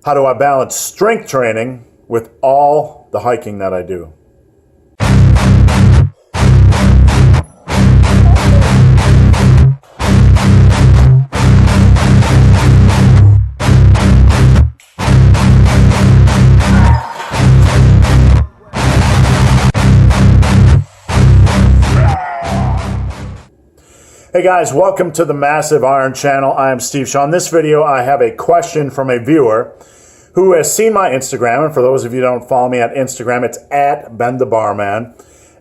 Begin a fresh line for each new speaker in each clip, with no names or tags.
How do I balance strength training with all the hiking that I do? Hey guys, welcome to the Massive Iron Channel. I am Steve Shaw. In this video, I have a question from a viewer who has seen my Instagram. And for those of you who don't follow me at Instagram, it's at Ben the Barman.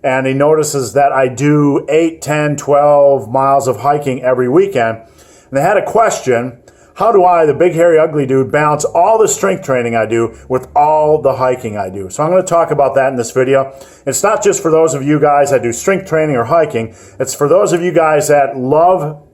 And he notices that I do 8, 10, 12 miles of hiking every weekend. And they had a question: how do I, the big, hairy, ugly dude, balance all the strength training I do with all the hiking I do? So I'm going to talk about that in this video. It's not just for those of you guys that do strength training or hiking. It's for those of you guys that love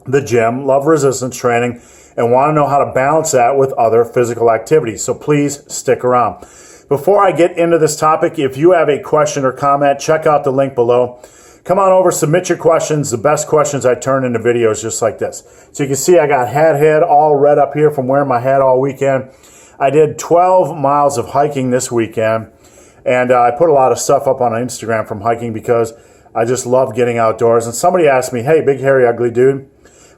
the gym, love resistance training, and want to know how to balance that with other physical activities. So please stick around. Before I get into this topic, if you have a question or comment, check out the link below. Come on over, submit your questions. The best questions I turn into videos just like this. So you can see I got head all red up here from wearing my hat all weekend. I did 12 miles of hiking this weekend, and I put a lot of stuff up on Instagram from hiking because I just love getting outdoors. And somebody asked me, hey, big, hairy, ugly dude,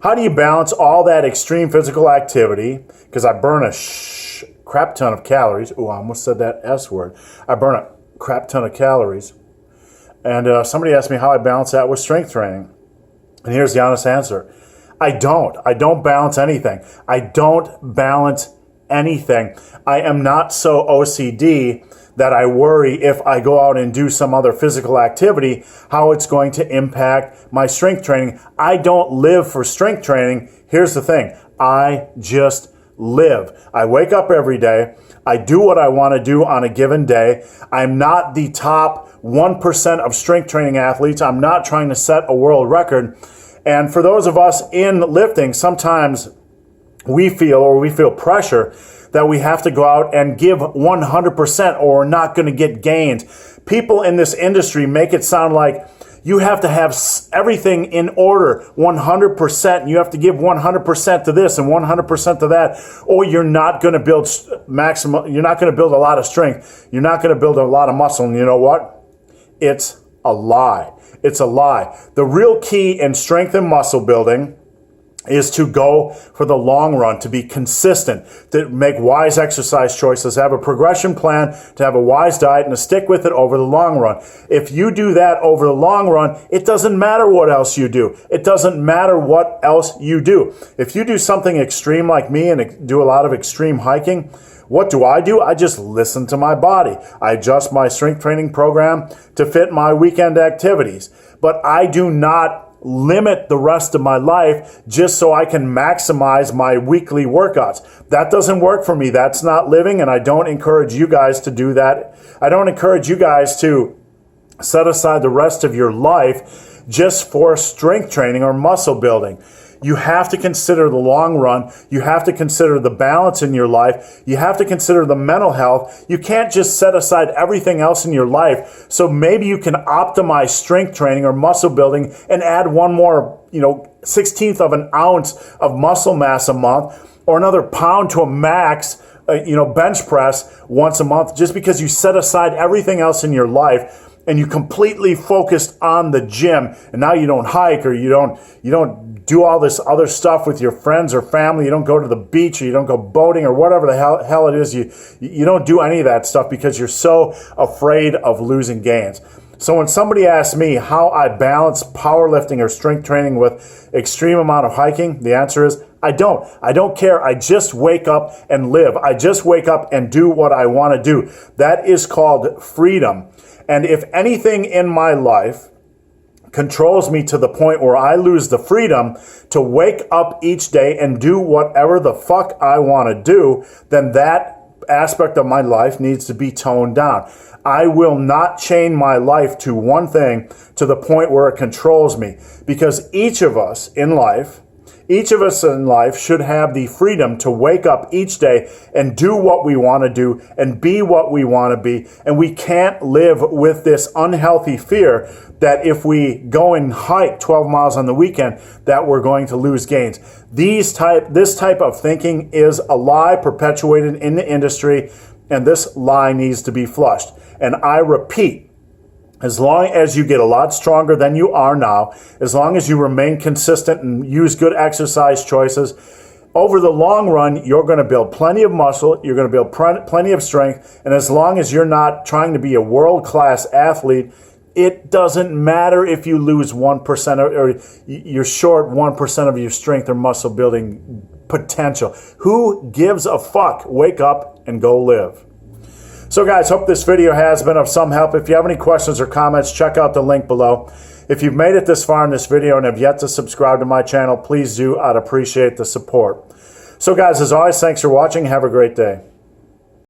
how do you balance all that extreme physical activity? Because I burn a crap ton of calories. Oh, I almost said that S word. I burn a crap ton of calories. And somebody asked me how I balance that with strength training. And here's the honest answer. I don't balance anything. I don't balance anything. I am not so OCD that I worry if I go out and do some other physical activity, how it's going to impact my strength training. I don't live for strength training. Here's the thing. I just live. I wake up every day. I do what I want to do on a given day. I'm not the top 1% of strength training athletes. I'm not trying to set a world record. And for those of us in lifting, sometimes we feel pressure that we have to go out and give 100% or we're not going to get gains. People in this industry make it sound like you have to have everything in order 100%. You have to give 100% to this and 100% to that, or you're not going to build you're not going to build a lot of strength. You're not going to build a lot of muscle. And you know what? It's a lie. It's a lie. The real key in strength and muscle building is to go for the long run, to be consistent, to make wise exercise choices, have a progression plan, to have a wise diet, and to stick with it over the long run. If you do that over the long run, it doesn't matter what else you do. It doesn't matter what else you do. If you do something extreme like me and do a lot of extreme hiking, what do? I just listen to my body. I adjust my strength training program to fit my weekend activities. But I do not limit the rest of my life just so I can maximize my weekly workouts. That doesn't work for me. That's not living, and I don't encourage you guys to do that. I don't encourage you guys to set aside the rest of your life just for strength training or muscle building. You have to consider the long run. You have to consider the balance in your life. You have to consider the mental health. You can't just set aside everything else in your life. So maybe you can optimize strength training or muscle building and add one more, 16th of an ounce of muscle mass a month, or another pound to a max, bench press once a month, just because you set aside everything else in your life and you completely focused on the gym, and now you don't hike, or you don't do all this other stuff with your friends or family. You don't go to the beach, or you don't go boating, or whatever the hell it is. You don't do any of that stuff because you're so afraid of losing gains. So when somebody asks me how I balance powerlifting or strength training with extreme amount of hiking, the answer is I don't. I don't care. I just wake up and live. I just wake up and do what I want to do. That is called freedom. And if anything in my life controls me to the point where I lose the freedom to wake up each day and do whatever the fuck I want to do, then that aspect of my life needs to be toned down. I will not chain my life to one thing to the point where it controls me, because each of us in life Each of us in life should have the freedom to wake up each day and do what we want to do and be what we want to be. And we can't live with this unhealthy fear that if we go and hike 12 miles on the weekend, that we're going to lose gains. This type of thinking is a lie perpetuated in the industry, and this lie needs to be flushed. And I repeat, as long as you get a lot stronger than you are now, as long as you remain consistent and use good exercise choices, over the long run, you're going to build plenty of muscle, you're going to build plenty of strength, and as long as you're not trying to be a world-class athlete, it doesn't matter if you lose 1% or you're short 1% of your strength or muscle building potential. Who gives a fuck? Wake up and go live. So guys, hope this video has been of some help. If you have any questions or comments, check out the link below. If you've made it this far in this video and have yet to subscribe to my channel, please do. I'd appreciate the support. So guys, as always, thanks for watching. Have a great day.